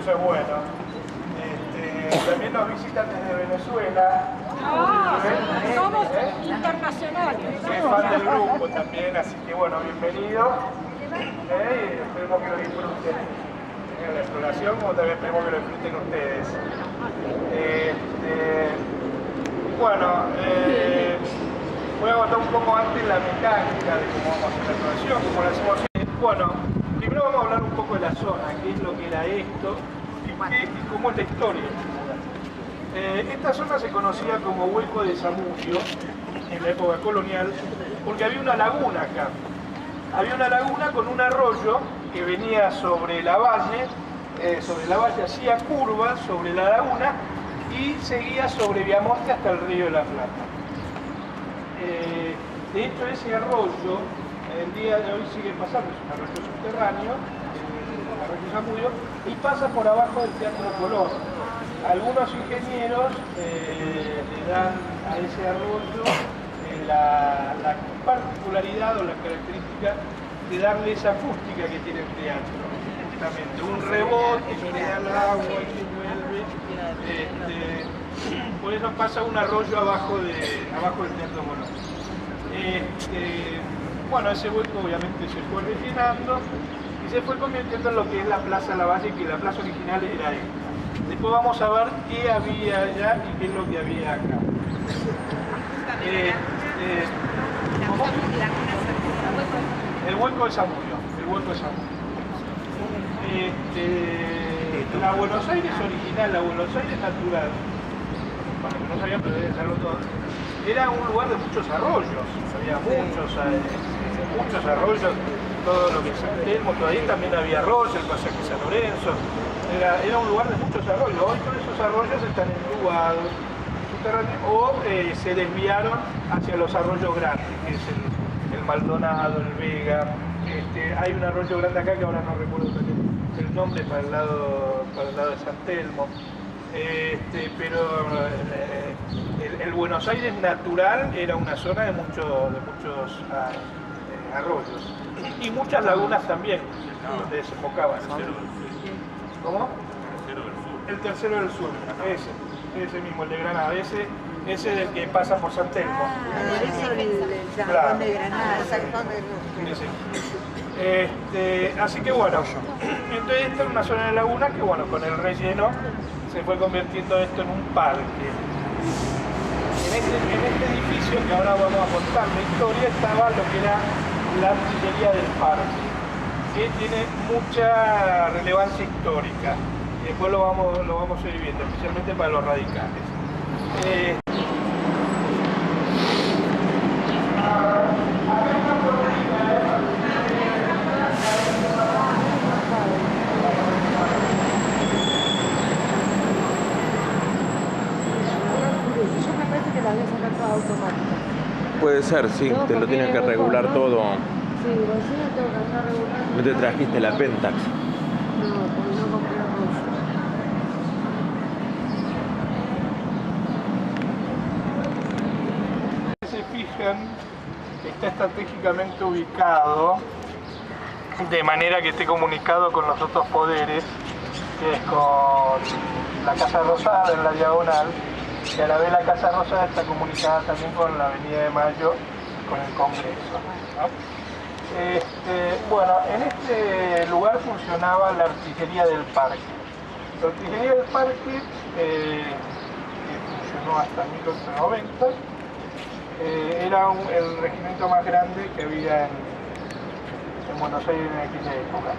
eso es bueno. También nos visitan desde Venezuela. Somos internacionales. Que es fan del grupo también, así que bueno, bienvenidos. Esperemos que lo disfruten en la exploración, como también esperemos que lo disfruten ustedes. Bueno, voy a contar un poco antes la mecánica de cómo vamos a hacer la exploración, cómo la hacemos. Bueno, primero vamos a hablar un poco de la zona, qué es lo que era esto y cómo es la historia. Esta zona se conocía como Hueco de Zamudio en la época colonial porque había una laguna acá. Había una laguna con un arroyo que venía sobre la valle hacía curvas sobre la laguna y seguía sobre Viamonte hasta el Río de la Plata. De hecho, ese arroyo, el día de hoy sigue pasando, es un arroyo subterráneo, el arroyo Zamudio, y pasa por abajo del Teatro Colón. Algunos ingenieros le dan a ese arroyo la particularidad o la característica de darle esa acústica que tiene el teatro. Justamente un rebote que le da al agua y que vuelve. Por eso pasa un arroyo abajo del Teatro Colón. Bueno, ese hueco obviamente se fue rellenando y se fue convirtiendo en lo que es la Plaza Lavalle, que la plaza original era esta. Después vamos a ver qué había allá y qué es lo que había acá. ¿Cómo? El hueco de Zamudio. La Buenos Aires original, la Buenos Aires natural, para que no sabían, pero deben saberlo todo, era un lugar de muchos arroyos, había muchos arroyos, todo lo que es San Telmo, todavía también había arroyos, el pasaje San Lorenzo, era un lugar de muchos arroyos. Hoy todos esos arroyos están enlugados o se desviaron hacia los arroyos grandes, que es el Maldonado, el Vega. Hay un arroyo grande acá que ahora no recuerdo el nombre, para el lado de San Telmo. Pero el Buenos Aires natural era una zona de muchos arroyos y muchas lagunas también, donde desembocaban. ¿Cómo? El tercero del sur, ese mismo, el de Granada, ese es el que pasa por San Telmo. Eso el Salón de Granada, así que bueno, entonces esta es una zona de laguna que bueno, con el relleno se fue convirtiendo esto en un parque. En este edificio que ahora vamos a contar la historia estaba lo que era la artillería del parque, que tiene mucha relevancia histórica y después lo vamos a ir viendo, especialmente para los radicales. Puede ser, sí, te lo tienen que regular todo. Sí, recién tengo que andar regulando. ¿No te trajiste la Pentax? No, porque no compré arroz. Si se fijan, está estratégicamente ubicado de manera que esté comunicado con los otros poderes, que es con la Casa Rosada en la diagonal, y a la vez la Casa Rosada está comunicada también con la Avenida de Mayo, con el Congreso, ¿no? Bueno, en este lugar funcionaba la artillería del parque. La artillería del parque, que funcionó hasta 1890, era el regimiento más grande que había en Buenos Aires en aquella época.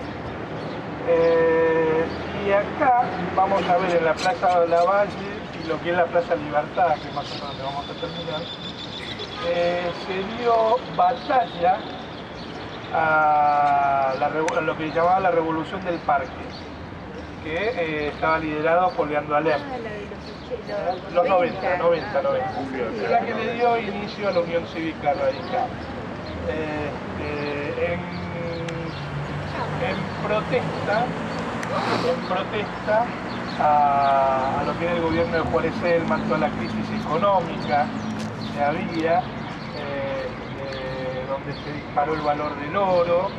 Y acá vamos a ver en la Plaza de la Valle y lo que es la Plaza Libertad, que más o menos donde vamos a terminar, se dio batalla a lo que llamaba la Revolución del Parque, que estaba liderado por Leandro Alem. Los 90. Es la que le dio inicio a la Unión Cívica Radical. En protesta a lo que era el gobierno de Juárez Celman, toda la crisis económica que había, donde se disparó el valor del oro,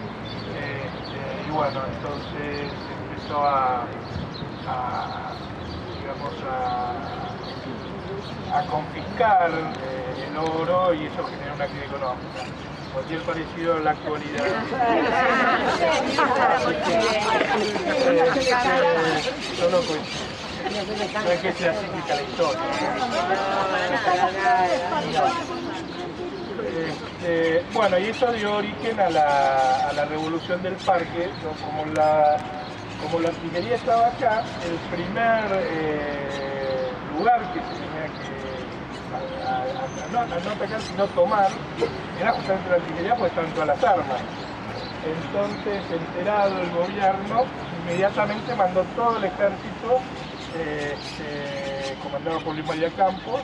y bueno, entonces empezó a a confiscar el oro y eso genera una crisis económica. Cualquier parecido en la actualidad. Solo no es que sea cíclica la historia. Bueno, y eso dio origen a la revolución del parque, ¿no? Como la artillería estaba acá, el primer lugar que se tenía que no atacar sino tomar era justamente la artillería, porque estaban todas las armas. Entonces, enterado el gobierno, inmediatamente mandó todo el ejército, comandado por Luis María Campos,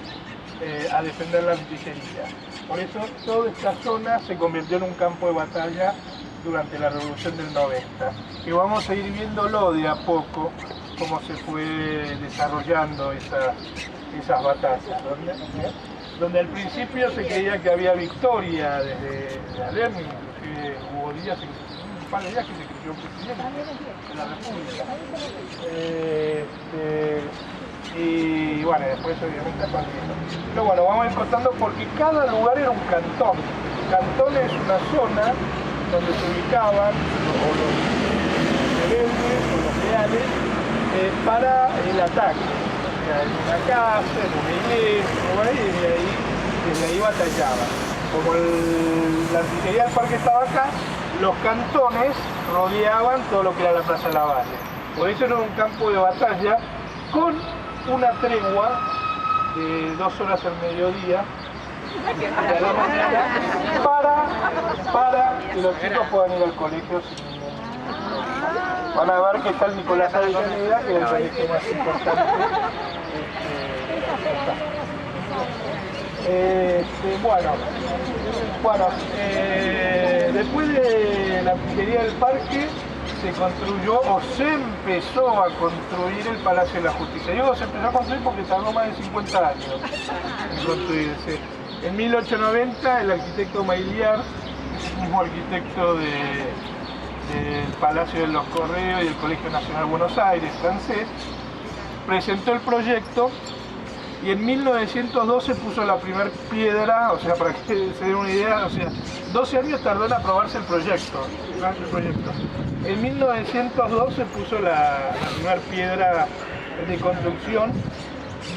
a defender la artillería. Por eso toda esta zona se convirtió en un campo de batalla durante la Revolución del 90, que vamos a ir viéndolo de a poco, cómo se fue desarrollando esas batallas, donde al principio se creía que había victoria desde ayer, inclusive hubo días, un par de días que se creyó presidente de la República. Y bueno, después obviamente partido. Pero bueno, vamos a ir contando porque cada lugar era un cantón. El cantón es una zona donde se ubicaban los rebeldes o los leales para el ataque. O sea, en una casa, en una iglesia, y desde ahí batallaban. Como la artillería del parque estaba acá, los cantones rodeaban todo lo que era la Plaza Lavalle. Por eso era un campo de batalla con una tregua de 2 horas al mediodía de la mañana para que los chicos puedan ir al colegio sin ningún problema. Van a ver que está el Nicolás Avellaneda, que es el colegio más importante. Después de la artillería del parque se construyó o se empezó a construir el Palacio de la Justicia. Digo, se empezó a construir porque tardó más de 50 años en construirse. En 1890 el arquitecto Maillard, el mismo arquitecto del Palacio de los Correos y el Colegio Nacional Buenos Aires, francés, presentó el proyecto y en 1912 puso la primera piedra, o sea, para que se den una idea, o sea, 12 años tardó en aprobarse el proyecto. En 1912 puso la primera piedra de construcción,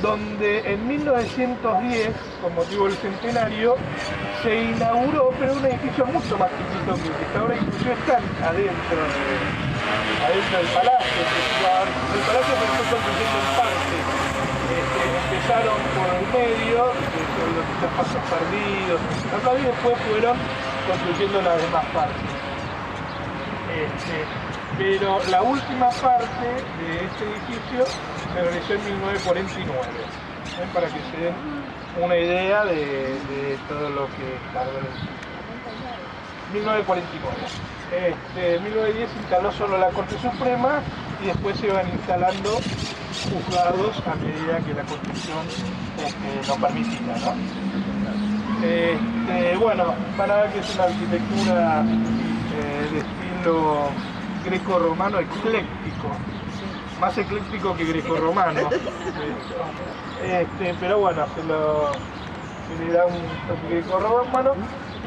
donde en 1910, con motivo del centenario, se inauguró, pero un edificio mucho más chiquito que el que está ahora, inclusive están adentro del palacio. El palacio se fue construyendo en parte. Empezaron por el medio, los pasos perdidos, y después fueron construyendo las demás partes. Pero la última parte de este edificio se realizó en 1949, para que se den una idea de todo lo que tardó el 1949. En 1910 se instaló solo la Corte Suprema y después se iban instalando juzgados a medida que la Constitución lo permitía, ¿no? Bueno, van a ver que es una arquitectura de estilo greco-romano ecléctico, más ecléctico que greco-romano, pero bueno, se le da un toque greco-romano.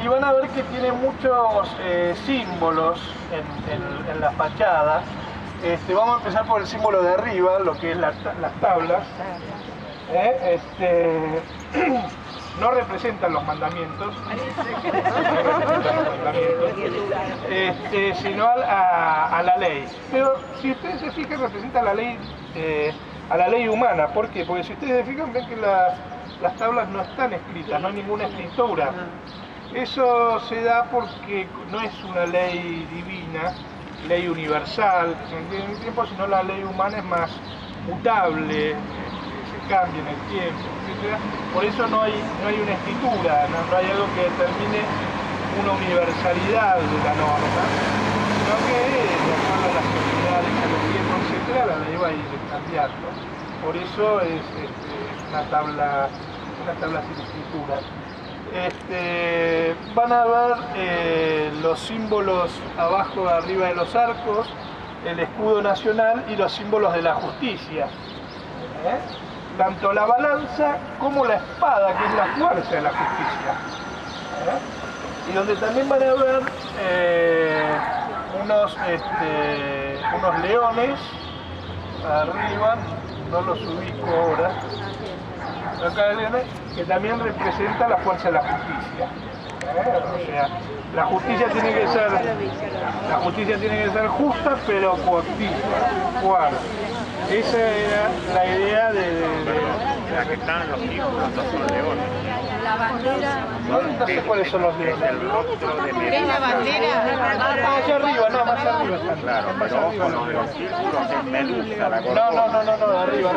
Y van a ver que tiene muchos símbolos en la fachada. Vamos a empezar por el símbolo de arriba, lo que es las tablas. No representan los mandamientos, sino a la ley. Pero si ustedes se fijan, representa a la ley humana. ¿Por qué? Porque si ustedes se fijan, ven que las tablas no están escritas, no hay ninguna escritura. Eso se da porque no es una ley divina, ley universal, en el tiempo, sino la ley humana es más mutable, se cambia en el tiempo, etc. Por eso no hay una escritura, no hay algo que determine una universalidad de la norma, sino que de acuerdo a las sociedades, a los tiempos, etc., la ley va a ir cambiando. Por eso es una tabla sin escritura. Van a ver los símbolos abajo, arriba de los arcos, el escudo nacional y los símbolos de la justicia. Tanto la balanza como la espada, que es la fuerza de la justicia. Y donde también van a ver unos leones arriba, no los ubico ahora, acá leones, que también representa la fuerza de la justicia. O sea, la justicia tiene que ser justa, pero coactiva, fuerte. Esa era la idea de la que están los símbolos, no son leones. La bandera. no sé cuáles son los leones. El rostro de Medusa. Es la bandera. Hacia arriba, no, más arriba están. Claro, Más pero arriba. con los de los círculos es Medusa, la No, gorgona. no, arriba.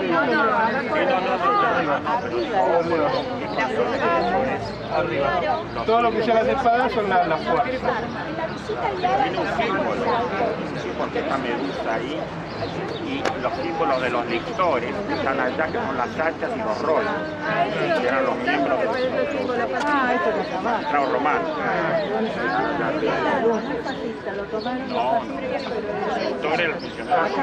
Arriba. Todo lo que sea las espadas son las fuerzas. Tiene un símbolo, sí, porque está Medusa ahí. Y los símbolos de los lictores que están allá, que son las hachas y los rolos, que eran los miembros del Estado romano. No, los lictores los funcionarios.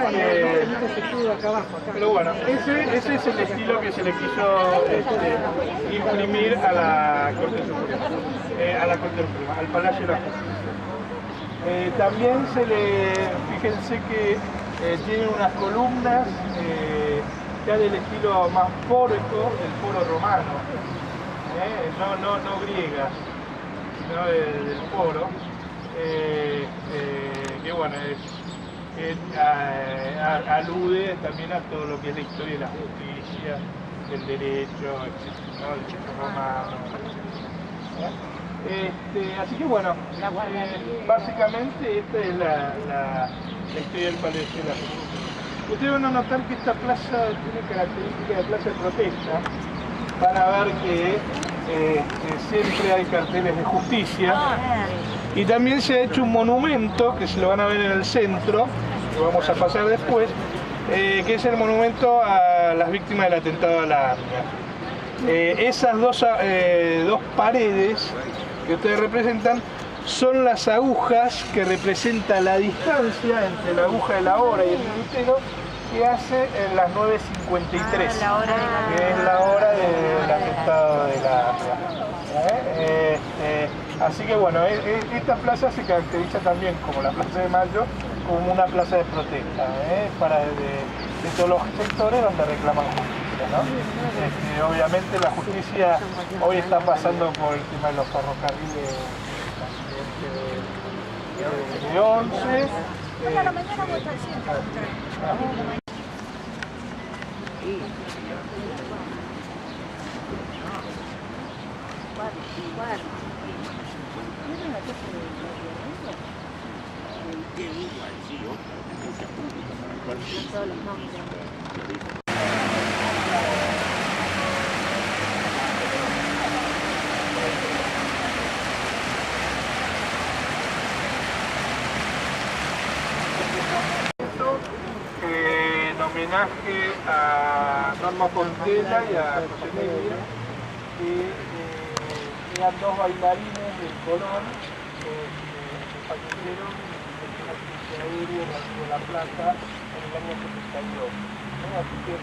Pero bueno, ese es el estilo que se le quiso imprimir a la Corte Suprema, al Palacio de la Justicia. También fíjense que tienen unas columnas ya del estilo más fórico, del foro romano, no griegas, sino del foro, que bueno, alude también a todo lo que es la historia de la justicia, el derecho, etc., ¿no? El derecho romano, así que bueno, básicamente esta es la historia del Palacio de la Justicia. Ustedes van a notar que esta plaza tiene características de plaza de protesta. Van a ver que siempre hay carteles de justicia. Y también se ha hecho un monumento, que se lo van a ver en el centro, que vamos a pasar después, que es el monumento a las víctimas del atentado a la AMIA. Esas dos paredes que ustedes representan son las agujas que representan la distancia entre la aguja de la hora y el minutero que hace en las 9:53, que es la hora del atentado de la AMIA. Así que bueno, esta plaza se caracteriza también como la Plaza de Mayo, como una plaza de protesta, de todos los sectores donde reclaman justicia, ¿no? Obviamente la justicia hoy está pasando por el tema de los ferrocarriles de 11. A la mañana vuelta al centro. En homenaje a Norma Fontela y a José Negri, que eran dos bailarines del Colón que fallecieron en un accidente aéreo en La Plata en el año 72. Así que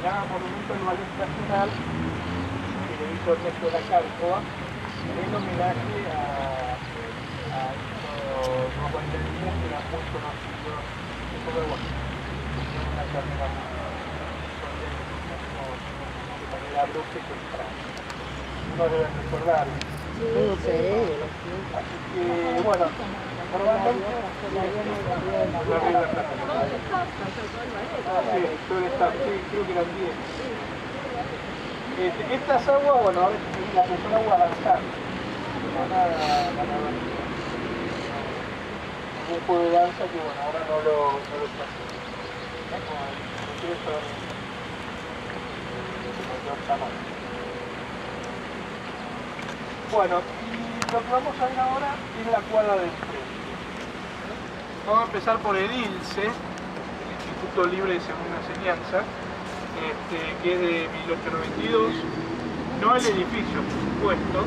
nada, monumento del ballet nacional que le hizo Ernesto de la Cárcova en homenaje a estos dos bailarines que eran muy conocidos en todo el mundo. Una carrera muy de manera abrupta y temprana. No deben recordarlo. Así que, bueno, normalmente creo que eran 10. Estas aguas, bueno, ahora las que son aguas danzantes. Un juego de danza que, bueno, ahora no lo pasé. Bueno, y lo que vamos a ver ahora es la cuadra del frente. Vamos a empezar por el ILSE, el Instituto Libre de Segunda Enseñanza, que es de 1892. No el edificio, por supuesto.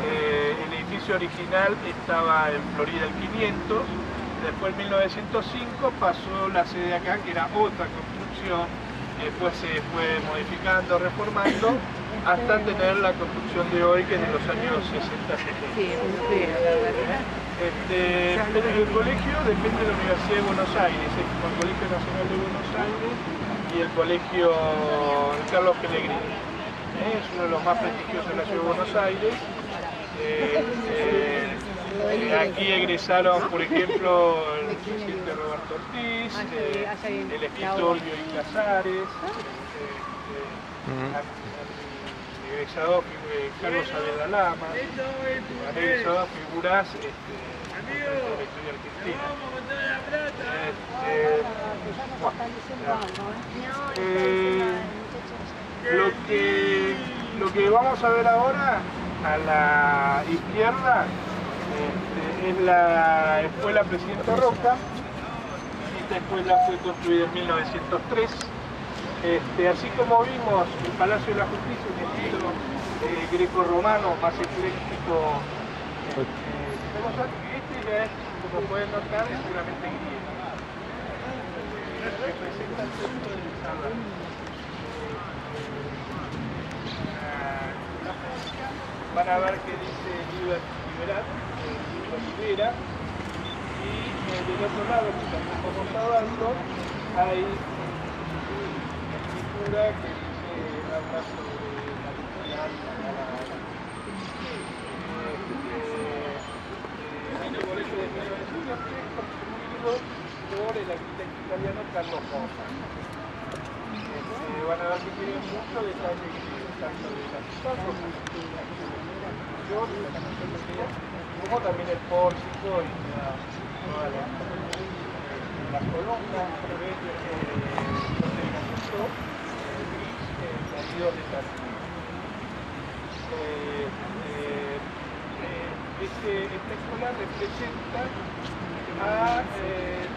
El edificio original estaba en Florida el 500, Después en 1905 pasó la sede acá, que era otra construcción, después se fue modificando, reformando, hasta tener la construcción de hoy, que es de los años 60-70. Sí, muy feo, la verdad. El colegio depende de la Universidad de Buenos Aires, es como el Colegio Nacional de Buenos Aires y el Colegio Carlos Pellegrini. Es uno de los más prestigiosos de la Ciudad de Buenos Aires. Aquí egresaron, por ejemplo, el presidente Roberto Ortiz, el escritor Bioy Casares, egresado Carlos Saavedra Lama, han egresado figuras de la historia argentina. Lo que vamos a ver ahora a la izquierda es la escuela Presidente Roca. Esta escuela fue construida en 1903. Así como vimos el Palacio de la Justicia, un estilo greco-romano más ecléctico. Este ya es, como pueden notar, es puramente griego. Van a ver que dice Libera, y del otro lado, que también estamos hablando, hay una escritura que dice, habla sobre la libertad, este colegio de 1903 construido por el arquitecto italiano Carlo Fossa. Van a ver que tiene mucho detalle tanto de la ciudad como también el pórtico y todas las columnas gris salidos de esta escuela representa a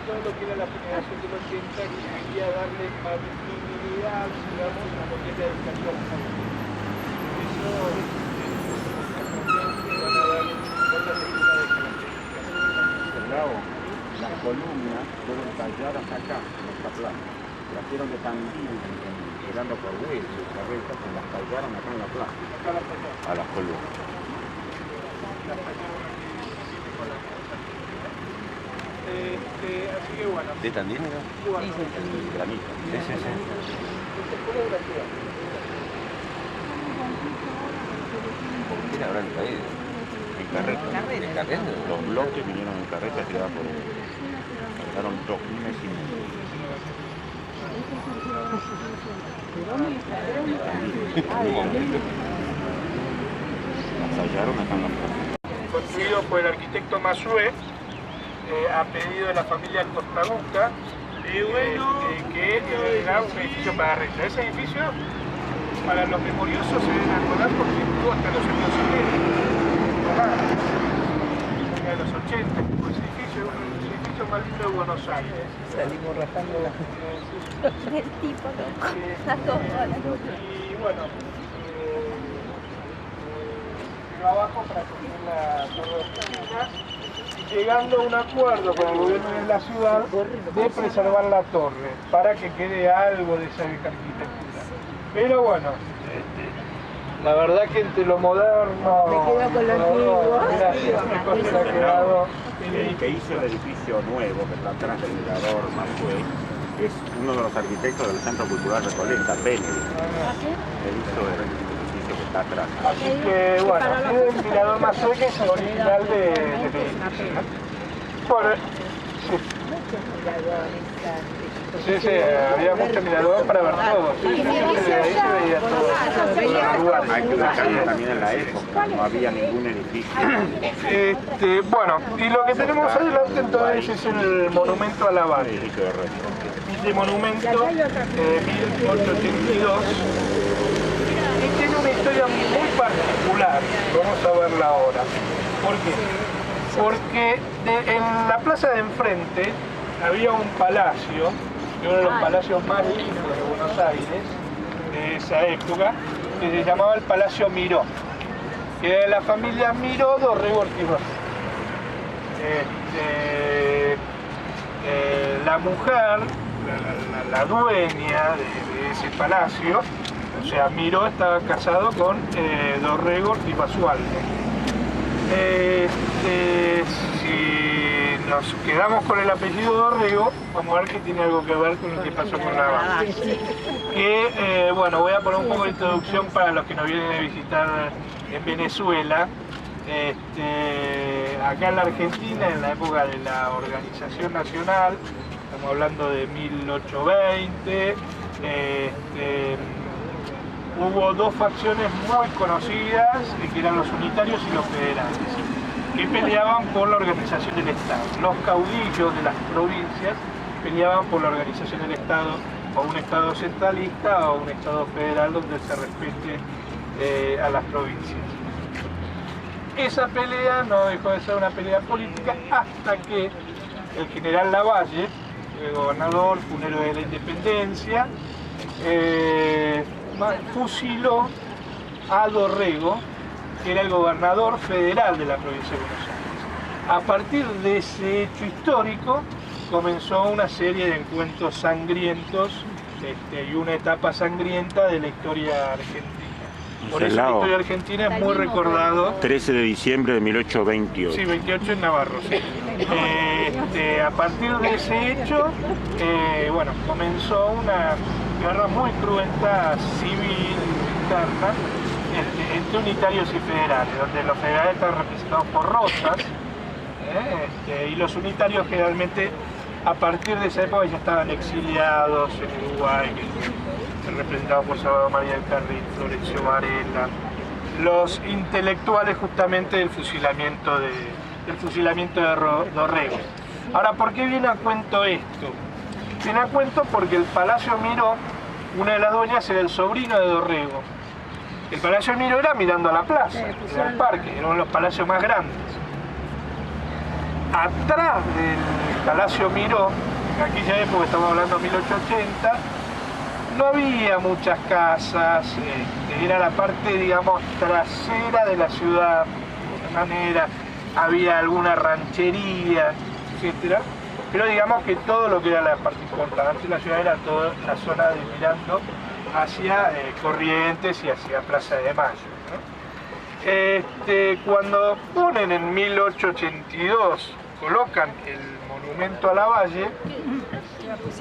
todo lo que era la generación del 80, que quería darle más visibilidad, digamos, a lo que es la educación pública. Eso van a dar otra segunda de características. Las columnas fueron talladas acá, en esta plaza. Trajeron de Tandil, llegando por huesos y carretas, y las tallaron acá en la plaza, a las columnas. Así que bueno. ¿De Tandil? Bueno, El granito. Sí, sí, sí. ¿Quién habrán traído? En carreta. ¿En carreta? Los bloques vinieron en carreta tiradas por él. Tardaron 2 meses y medio. Las tallaron acá en la plaza. Construido por el arquitecto Massué, a pedido de la familia Costabuca, que era un edificio para renta. Ese edificio, para los memoriosos, se deben acordar porque estuvo hasta los años 70, de los 80, ese edificio es un edificio más lindo de Buenos Aires. Salimos rajando la... El tipo loco, las 2 horas. Y bueno, trabajo para construir la torre de oficinas, llegando a un acuerdo con el gobierno de la ciudad de preservar la torre para que quede algo de esa vieja arquitectura. Pero bueno, la verdad que entre lo moderno, Me quedo con lo antiguo. gracias, ha quedado. El que hizo el edificio nuevo, que está atrás del mirador Massué, es uno de los arquitectos del Centro Cultural Recoleta, Benedict. Él hizo el edificio que está atrás. Así que bueno, es el mirador Massué, que es el original de edificio. Bueno, sí, había mucho mirador para ver todo. Sí, desde ahí se veía todo. Hay que destacar también en la época, no había ningún edificio. Bueno, y lo que tenemos adelante entonces es el monumento a la Abad. Edificio de Rey. Este monumento, 1882, y tiene una historia muy particular. Vamos a verla ahora. ¿Por qué? Porque en la plaza de enfrente había un palacio, uno de los palacios más lindos de Buenos Aires, de esa época, que se llamaba el Palacio Miró, que era de la familia Miró Dorrego Ortiz. la mujer, la dueña de ese palacio, o sea, Miró estaba casado con Dorrego y Basualdo. Si nos quedamos con el apellido Dorrego, vamos a ver que tiene algo que ver con lo que pasó con Lavalle. Bueno, voy a poner un poco de introducción para los que nos vienen a visitar en Venezuela. Acá en la Argentina, en la época de la Organización Nacional, estamos hablando de 1820, hubo dos facciones muy conocidas, que eran los unitarios y los federales, que peleaban por la organización del Estado. Los caudillos de las provincias peleaban por la organización del Estado, o un Estado centralista o un Estado federal donde se respete a las provincias. Esa pelea no dejó de ser una pelea política hasta que el general Lavalle, el gobernador, fue un héroe de la independencia, fusiló a Dorrego, que era el gobernador federal de la provincia de Buenos Aires. A partir de ese hecho histórico comenzó una serie de encuentros sangrientos y una etapa sangrienta de la historia argentina. Por eso la historia argentina es muy recordado. 13 de diciembre de 1828. Sí, 28 en Navarro, sí. A partir de ese hecho, bueno, comenzó una guerra muy cruenta civil interna entre unitarios y federales, donde los federales están representados por Rosas, y los unitarios generalmente a partir de esa época ya estaban exiliados en Uruguay, representados por Salvador María del Carril, Florencio Varela, los intelectuales justamente del fusilamiento de Dorrego. Ahora, ¿por qué viene a cuento esto? Viene a cuento porque el Palacio Miró, una de las dueñas era el sobrino de Dorrego. El Palacio Miró era mirando a la plaza, era el parque, era uno de los palacios más grandes. Atrás del Palacio Miró, en aquella época, estamos hablando de 1880, no había muchas casas, era la parte, digamos, trasera de la ciudad, de alguna manera, había alguna ranchería, etc. Pero digamos que todo lo que era la parte importante de la ciudad era toda la zona de mirando hacia Corrientes y hacia Plaza de Mayo, ¿no? Cuando ponen en 1882, colocan el monumento a Lavalle,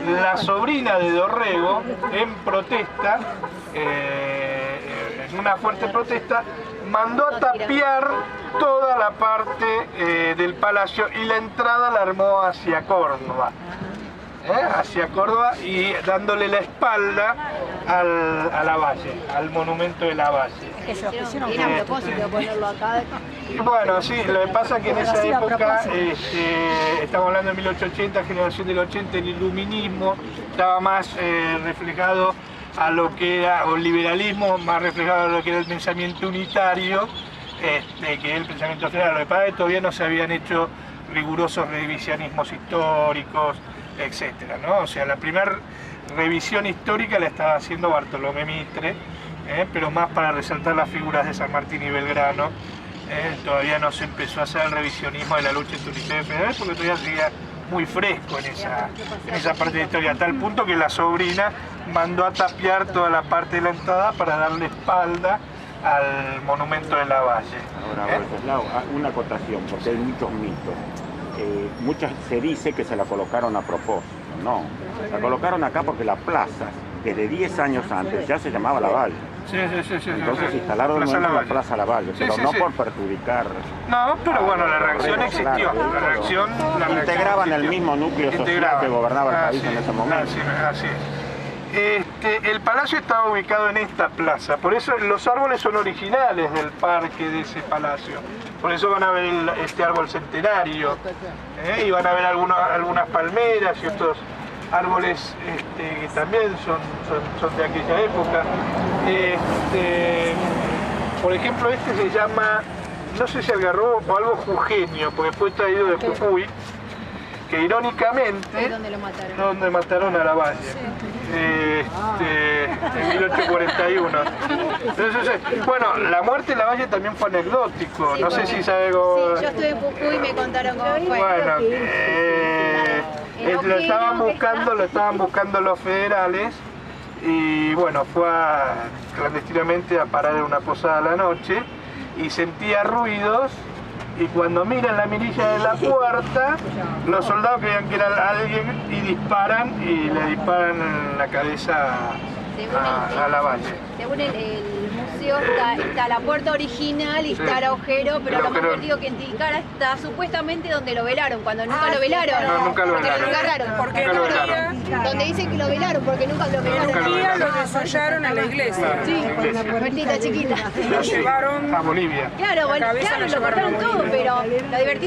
la sobrina de Dorrego, en protesta, en una fuerte protesta, mandó a tapiar toda la parte del palacio y la entrada la armó hacia Córdoba. Hacia Córdoba y dándole la espalda a Lavalle, al monumento de Lavalle. Que se pusieron a propósito de ponerlo acá. Y bueno, sí, lo que pasa es que en esa época, estamos hablando de 1880, generación del 80, el iluminismo estaba más reflejado a lo que era, o el liberalismo más reflejado a lo que era el pensamiento unitario, que el pensamiento federal. Lo que pasa es que todavía no se habían hecho rigurosos revisionismos históricos, etcétera, ¿no? O sea, la primera revisión histórica la estaba haciendo Bartolomé Mitre, pero más para resaltar las figuras de San Martín y Belgrano. Todavía no se empezó a hacer el revisionismo de la lucha entre unitarios y federales porque todavía seguía muy fresco en esa parte de la historia, a tal punto que la sobrina mandó a tapiar toda la parte de la entrada para darle espalda al monumento de Lavalle. Ahora, Wenceslao, una acotación, porque hay muchos mitos. Muchas se dice que se la colocaron a propósito, no. La colocaron acá porque la plaza, desde 10 años antes, ya se llamaba Lavalle. Sí. Entonces instalaron la Plaza Lavalle, pero no por perjudicar. No, pero bueno, la reacción existió. La reacción integraban el mismo núcleo social que gobernaba el país en ese momento. Así es. El palacio estaba ubicado en esta plaza, por eso los árboles son originales del parque de ese palacio. Por eso van a ver este árbol centenario, y van a ver algunas palmeras y otros árboles que también son de aquella época. Por ejemplo, este se llama, no sé si algarrobo o algo jujeño, porque fue traído de Jujuy, que irónicamente, donde mataron a Lavalle, en 1841. Entonces, bueno, la muerte de Lavalle también fue anecdótico, no sé si sabe algo. Sí, yo estuve en Jujuy y me contaron cómo fue. Bueno, Lo estaban buscando los federales y bueno, fue clandestinamente a parar en una posada a la noche y sentía ruidos y cuando miran la mirilla de la puerta, los soldados creían que era alguien y disparan y le disparan en la cabeza a la valle. Según el museo está la puerta original y está el agujero, pero lo más divertido que en Tilcara está supuestamente donde lo velaron, cuando nunca lo velaron. No, nunca lo porque velaron. lo encargaron. Porque Nunca lo en velaron. Turquía, Donde dicen que lo velaron, porque nunca lo velaron. en Turquía lo desollaron en la iglesia. Sí, puertita chiquita. Lo llevaron A Bolivia. Claro, bueno, cabeza claro, lo lo llevaron a cortaron todo, Bolivia. pero lo divertido